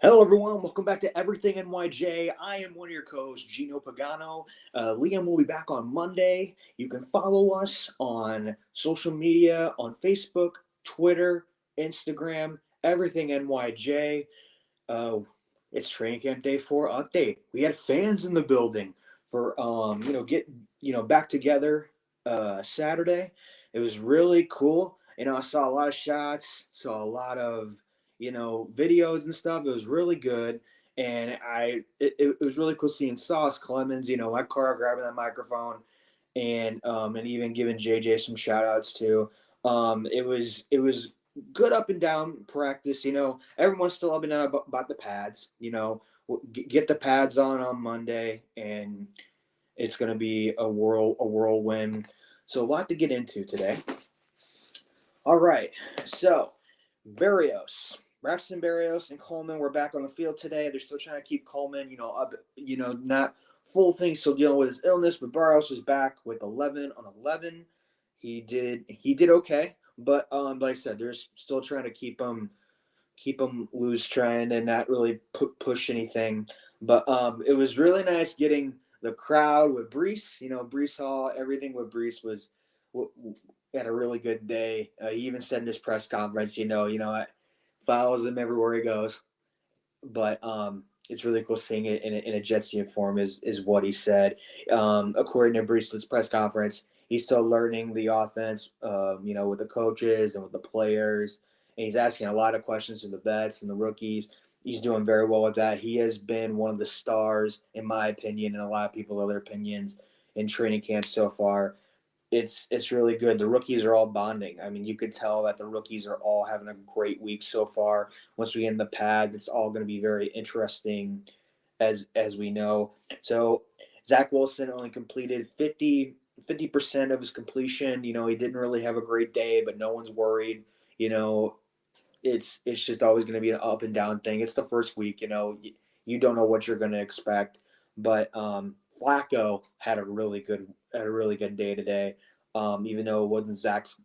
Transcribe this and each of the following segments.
Hello, everyone. Welcome back to Everything NYJ. I am one of your co-hosts, Geno Pagano. Liam will be back on Monday. You can follow us on social media on Facebook, Twitter, Instagram, Everything NYJ. Uh, it's training camp day 4 update. We had fans in the building for get back together Saturday. It was really cool. I saw a lot of shots, saw a lot of videos and stuff. It was really good, and it was really cool seeing Sauce Clemens. My car grabbing that microphone, and even giving JJ some shout outs too. It was good up and down practice. Everyone's still up and down about the pads. Get the pads on Monday, and it's going to be a whirlwind. So a lot to get into today. All right, so Barrios, Braxton Berrios and Coleman were back on the field today. They're still trying to keep Coleman, up, not full thing, still dealing with his illness. But Barrios was back with 11 on 11. He did okay, but like I said, they're still trying to keep him loose, trying to not really push anything. But it was really nice getting the crowd with Brees. Brees Hall, everything with Brees was had a really good day. He even said in his press conference, I follows him everywhere he goes. But it's really cool seeing it in a Jets uniform, is what he said. According to Brees' press conference, he's still learning the offense, with the coaches and with the players. And he's asking a lot of questions to the vets and the rookies. He's doing very well with that. He has been one of the stars, in my opinion, and a lot of people's other opinions, in training camp so far. It's really good. The rookies are all bonding. I mean, you could tell that the rookies are all having a great week so far. Once we get in the pad, it's all going to be very interesting, as we know. So Zach Wilson only completed 50% of his completion. He didn't really have a great day, but no one's worried. You know, it's just always going to be an up and down thing. It's the first week. You don't know what you're going to expect, but Flacco had a really good day today. Even though it wasn't Zach's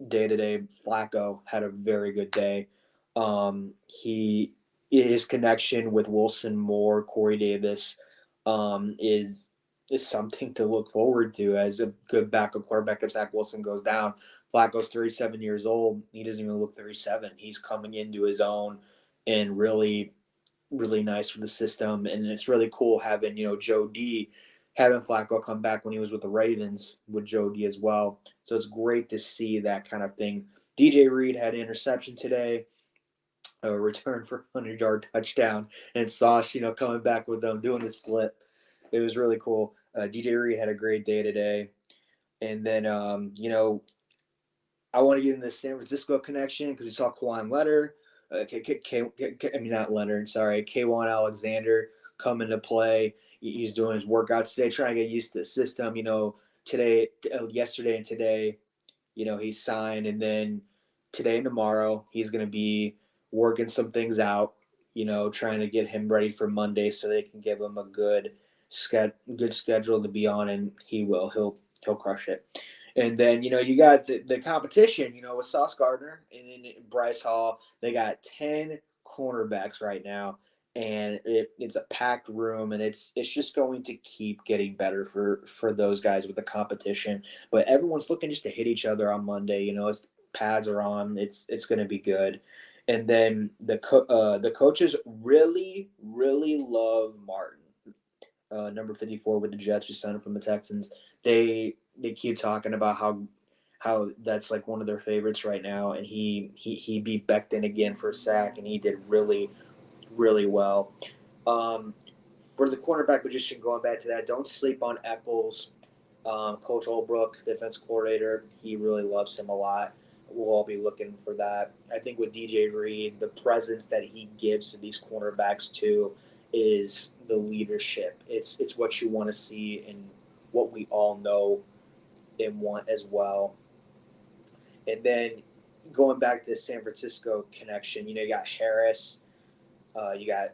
day today, Flacco had a very good day. He his connection with Wilson Moore, Corey Davis, is something to look forward to as a good backup quarterback. If Zach Wilson goes down, Flacco's 37 years old. He doesn't even look 37. He's coming into his own, and really, really nice for the system. And it's really cool having Joe D, having Flacco come back when he was with the Ravens with Joe D as well. So it's great to see that kind of thing. DJ Reed had an interception today, a return for a 100-yard touchdown, and Sauce, coming back with them doing his flip. It was really cool. DJ Reed had a great day today. And then, I want to get in the San Francisco connection because we saw Kawhi Leonard, not Leonard, sorry, K1 Alexander come into play. He's doing his workouts today, trying to get used to the system. Yesterday and today, he's signed, and then today and tomorrow he's going to be working some things out. Trying to get him ready for Monday so they can give him a good schedule to be on, and he will. He'll crush it. And then you got the competition. With Sauce Gardner and then Bryce Hall. They got 10 cornerbacks right now, and it's a packed room, and it's just going to keep getting better for those guys with the competition. But everyone's looking just to hit each other on Monday. As pads are on, it's going to be good. And then the coaches really, really love Martin, number 54 with the Jets, who signed him from the Texans. They keep talking about how that's like one of their favorites right now, and he beat Becton again for a sack, and he did really, really well. Um, for the cornerback position, going back to that, don't sleep on Eccles. Coach Holbrook, the defense coordinator, he really loves him a lot. We'll all be looking for that. I think with DJ Reed, the presence that he gives to these cornerbacks too is the leadership. It's what you want to see and what we all know and want as well. And then going back to the San Francisco connection, you got Harris, you got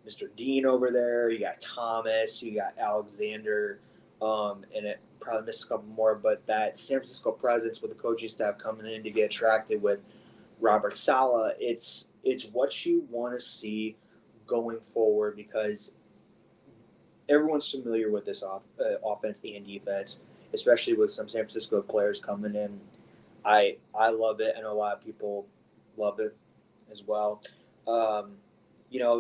Mr. Dean over there, you got Thomas, you got Alexander, and it probably missed a couple more, but that San Francisco presence with the coaching staff coming in to get attracted with Robert Saleh, it's what you want to see going forward because everyone's familiar with this offense and defense, especially with some San Francisco players coming in. I love it. I know a lot of people love it as well. Um,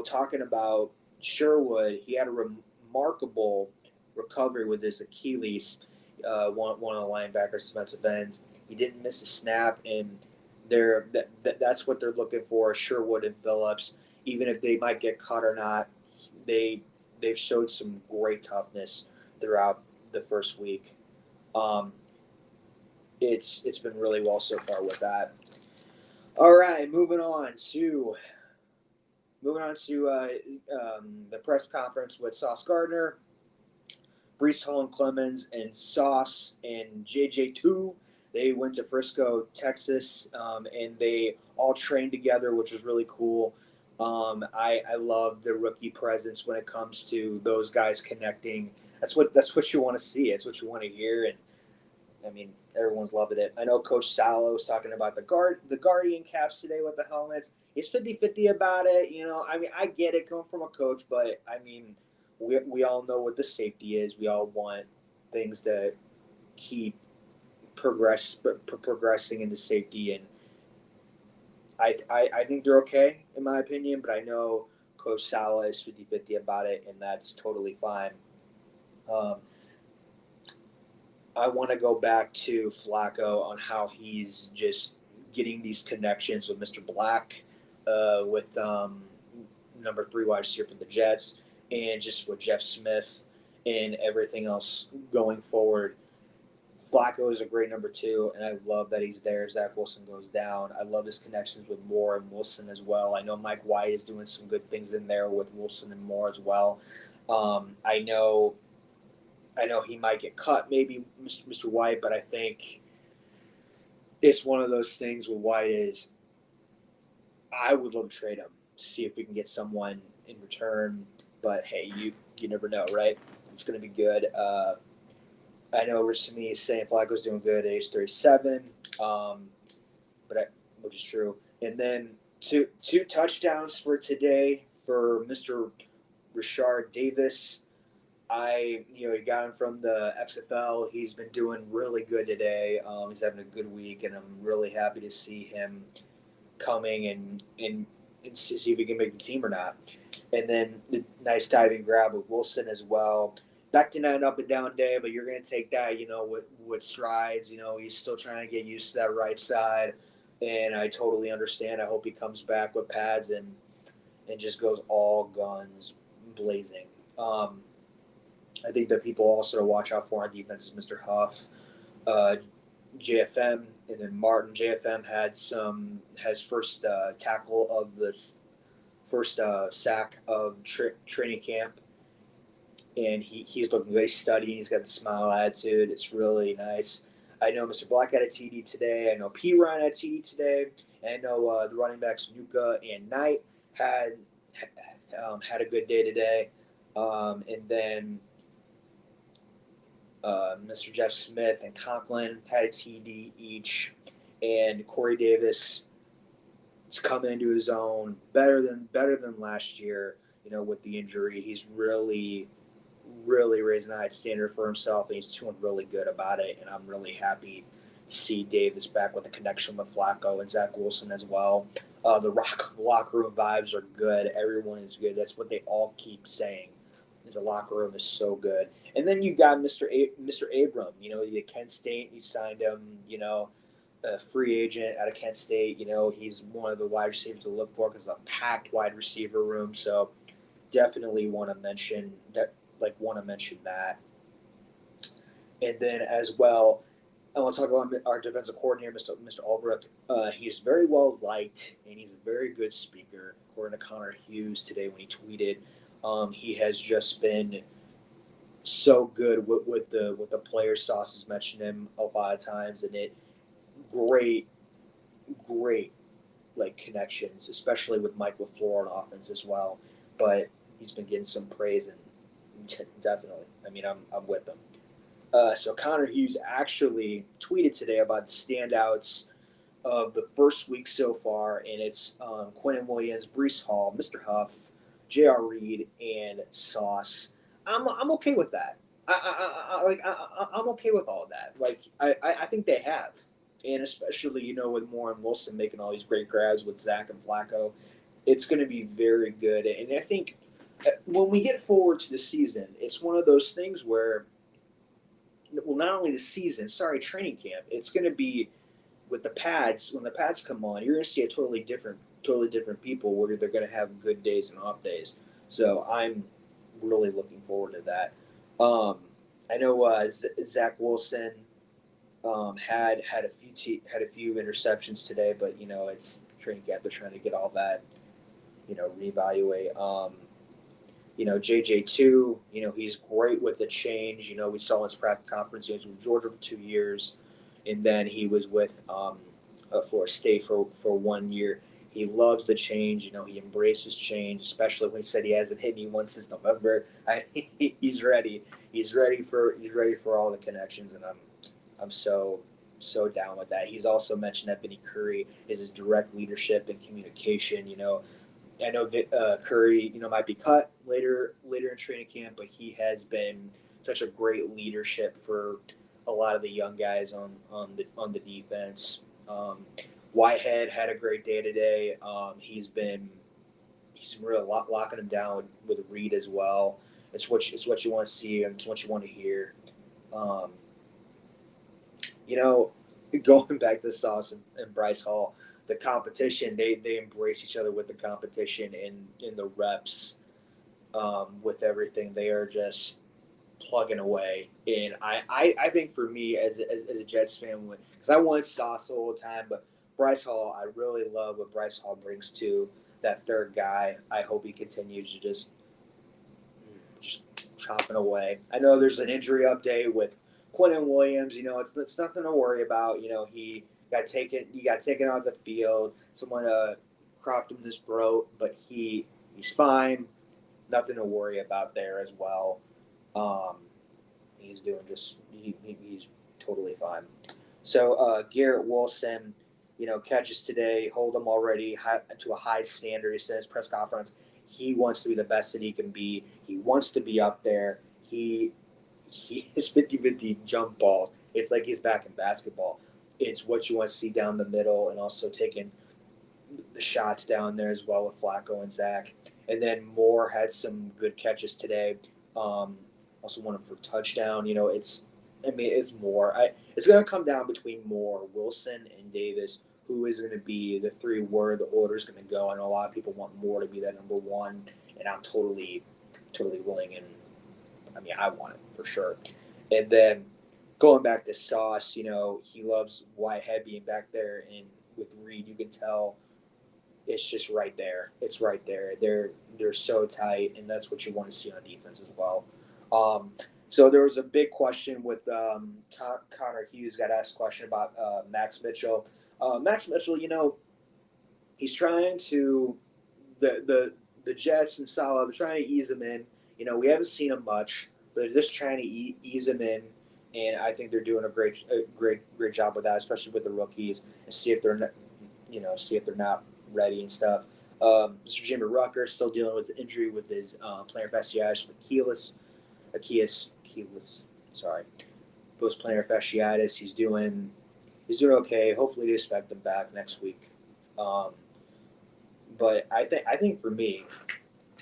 talking about Sherwood, he had a remarkable recovery with his Achilles, one of the linebackers, defensive ends. He didn't miss a snap, and that's what they're looking for. Sherwood and Phillips, even if they might get cut or not, they they've showed some great toughness throughout the first week. Um, it's been really well so far with that. All right, moving on to the press conference with Sauce Gardner, Brees Hall and Clemens, and Sauce and JJ2. They went to Frisco, Texas, and they all trained together, which was really cool. I love the rookie presence when it comes to those guys connecting. That's what you want to see. It's what you want to hear, and I mean, everyone's loving it. I know Coach Salo was talking about the Guardian caps today with the helmets. He's 50-50 about it. I mean, I get it coming from a coach, but I mean, we all know what the safety is. We all want things to keep progressing into safety, and I think they're okay in my opinion. But I know Coach Salo is 50-50 about it, and that's totally fine. Um, I want to go back to Flacco on how he's just getting these connections with Mr. Black, with number 3 wide receiver for the Jets, and just with Jeff Smith and everything else going forward. Flacco is a great number 2, and I love that he's there. Zach Wilson goes down. I love his connections with Moore and Wilson as well. I know Mike White is doing some good things in there with Wilson and Moore as well. I know he might get cut, maybe Mr. White, but I think it's one of those things with White is I would love to trade him to see if we can get someone in return. But hey, you never know, right? It's going to be good. I know Rashmi is saying Flacco's doing good at age 37, which is true. And then two touchdowns for today for Mr. Rashard Davis. He got him from the XFL. He's been doing really good today. He's having a good week, and I'm really happy to see him coming and see if he can make the team or not. And then the nice diving grab with Wilson as well. Back to not an up and down day, but you're going to take that, with strides. He's still trying to get used to that right side, and I totally understand. I hope he comes back with pads and just goes all guns blazing. I think that people also to watch out for on defense is Mr. Huff, JFM, and then Martin. JFM had his first tackle of this first sack of training camp, and he's looking good. He's studying. He's got the smile attitude. It's really nice. I know Mr. Black had a TD today. I know P. Ryan had a TD today. And I know the running backs Nuka and Knight had a good day today. And then Mr. Jeff Smith and Conklin had a TD each, and Corey Davis is coming into his own better than last year. With the injury, he's really raising a high standard for himself, and he's doing really good about it. And I'm really happy to see Davis back with the connection with Flacco and Zach Wilson as well. The locker room vibes are good. Everyone is good. That's what they all keep saying. The locker room is so good. And then you got Mr. Abram, the Kent State. He signed him, a free agent out of Kent State. He's one of the wide receivers to look for because of a packed wide receiver room. So definitely want to mention that. And then as well, I want to talk about our defensive coordinator, Mr. Albrecht. He's very well liked, and he's a very good speaker. According to Connor Hughes today when he tweeted. He has just been so good with the player. Sauce has mentioned him a lot of times, and great like connections, especially with Mike LaFleur on offense as well. But he's been getting some praise, and definitely, I mean, I'm with him. So Connor Hughes actually tweeted today about the standouts of the first week so far, and it's Quentin Williams, Brees Hall, Mr. Huff, J.R. Reed and Sauce. I'm okay with that. I'm okay with all of that. Like I think they have, and especially with Moore and Wilson making all these great grabs with Zach and Flacco, it's going to be very good. And I think when we get forward to the season, it's one of those things where, well, not only the season, sorry, training camp, it's going to be with the pads. When the pads come on, you're going to see a totally different people where they're going to have good days and off days. So I'm really looking forward to that. I know Zach Wilson had a few interceptions today, but it's training camp. They're trying to get all that reevaluate. JJ2, he's great with the change. We saw his practice conference. He was with Georgia for 2 years, and then he was with Florida State for 1 year. He loves the change. He embraces change, especially when he said he hasn't hit anyone since November. He's ready. He's ready for all the connections, and I'm so down with that. He's also mentioned that Vinny Curry is his direct leadership and communication. I know that Curry, might be cut later in training camp, but he has been such a great leadership for a lot of the young guys on the defense. Whitehead had a great day today. He's been really locking him down with Reed as well. It's what you want to see and it's what you want to hear. Going back to Sauce and Bryce Hall, the competition, they embrace each other with the competition in the reps, with everything. They are just plugging away. And I think for me as a Jets fan, because I want Sauce all the time, but Bryce Hall, I really love what Bryce Hall brings to that third guy. I hope he continues to just chopping away. I know there's an injury update with Quentin Williams. It's nothing to worry about. He got taken out of the field. Someone cropped him this throat, but he's fine. Nothing to worry about there as well. He's doing he's totally fine. So Garrett Wilson, catches today, hold him already to a high standard. He said in his press conference he wants to be the best that he can be. He wants to be up there. He is 50-50 jump balls. It's like he's back in basketball. It's what you want to see down the middle and also taking the shots down there as well with Flacco and Zach. And then Moore had some good catches today. Also won him for touchdown. It's Moore. It's going to come down between Moore, Wilson, and Davis. Who is going to be the three where the order is going to go? I know a lot of people want Moore to be that number one, and I'm totally willing. And I want it for sure. And then going back to Sauce, he loves Whitehead being back there, and with Reed, you can tell it's just right there. It's right there. They're so tight, and that's what you want to see on defense as well. So there was a big question with Connor Hughes got asked a question about Max Mitchell. Max Mitchell, he's trying to the Jets and Salah. They're trying to ease him in. We haven't seen him much, but they're just trying to ease him in, and I think they're doing a great job with that, especially with the rookies, and see if they're not ready and stuff. Mr. Jimmy Rucker still dealing with the injury with his plantar fasciitis with Achilles. Sorry, post plantar fasciitis. He's doing okay. Hopefully, they expect him back next week. But I think for me,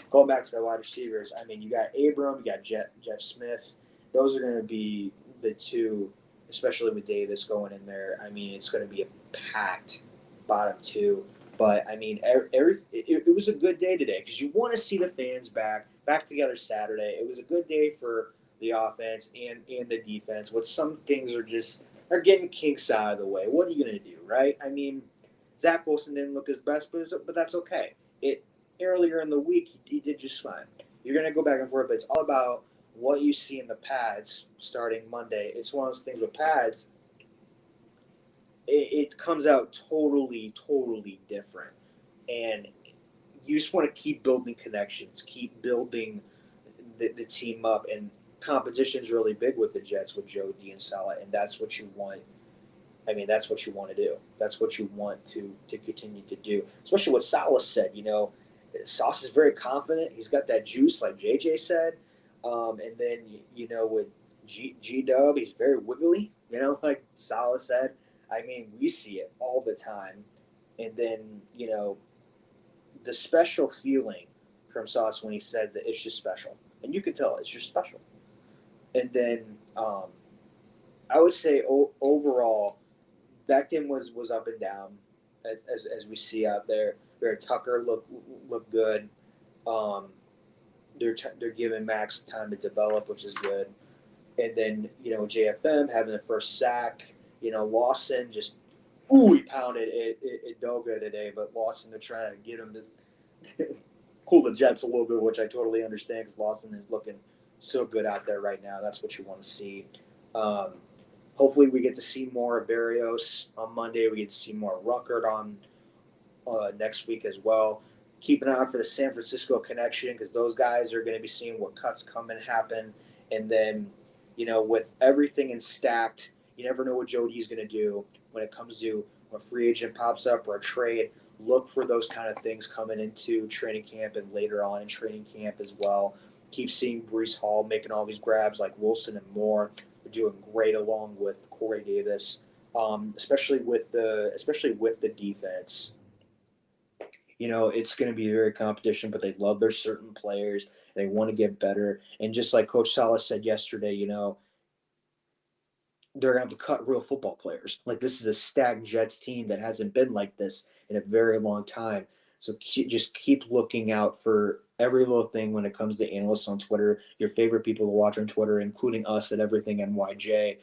going back to the wide receivers, you got Abram, you got Jeff Smith. Those are going to be the two, especially with Davis going in there. It's going to be a packed bottom two. But it was a good day today because you want to see the fans back together Saturday. It was a good day for the offense and the defense. What some things are getting kinks out of the way. What are you going to do, right? Zach Wilson didn't look his best, but that's okay. Earlier in the week, he did just fine. You're going to go back and forth, but it's all about what you see in the pads starting Monday. It's one of those things with pads. It comes out totally different. And you just want to keep building connections, keep building the team up. And competition is really big with the Jets, with Joe D and Salah, and that's what you want. That's what you want to do. That's what you want to continue to do. Especially what Salah said, Sauce is very confident. He's got that juice, like JJ said. And then with G Dub, he's very wiggly. Like Salah said. I mean, we see it all the time. And then the special feeling from Sauce when he says that it's just special, and you can tell it's just special. And then I would say overall, Becton was up and down, as we see out there. Where Tucker look good. Um, they're giving Max time to develop, which is good. And then JFM having the first sack. Lawson just he pounded it Doga today, but Lawson they're trying to get him to cool the Jets a little bit, which I totally understand because Lawson is looking so good out there right now. That's what you want to see. Um, Hopefully, we get to see more of Barrios on Monday. We get to see more Ruckert on next week as well. Keep an eye out for the San Francisco connection because those guys are going to be seeing what cuts come and happen. And then, with everything in stacked, you never know what Jody's going to do when it comes to when a free agent pops up or a trade. Look for those kind of things coming into training camp and later on in training camp as well. Keep seeing Brees Hall making all these grabs like Wilson and Moore. They're doing great along with Corey Davis, especially with the defense. It's going to be very competition, but they love their certain players. They want to get better. And just like Coach Salas said yesterday, they're going to have to cut real football players. Like this is a stacked Jets team that hasn't been like this in a very long time. So just keep looking out for every little thing when it comes to analysts on Twitter, your favorite people to watch on Twitter, including us at Everything NYJ.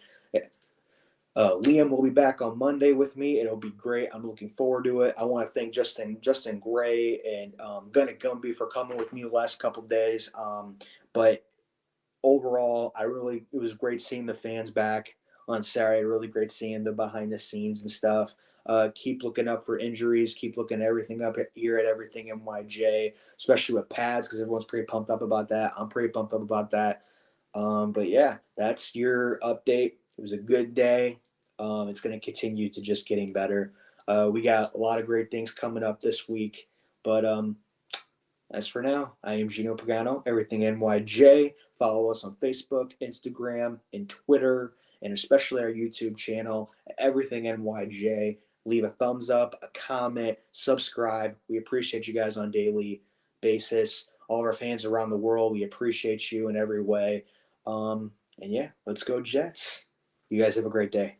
Liam will be back on Monday with me. It'll be great. I'm looking forward to it. I want to thank Justin Gray and Gunna Gumby for coming with me the last couple of days. But overall, it was great seeing the fans back on Saturday. Really great seeing the behind the scenes and stuff. Keep looking up for injuries. Keep looking everything up here at Everything NYJ, especially with pads because everyone's pretty pumped up about that. I'm pretty pumped up about that. But yeah, that's your update. It was a good day. It's going to continue to just getting better. We got a lot of great things coming up this week. But as for now, I am Geno Pagano, Everything NYJ. Follow us on Facebook, Instagram, and Twitter, and especially our YouTube channel, Everything NYJ. Leave a thumbs up, a comment, subscribe. We appreciate you guys on a daily basis. All of our fans around the world, we appreciate you in every way. And yeah, let's go Jets. You guys have a great day.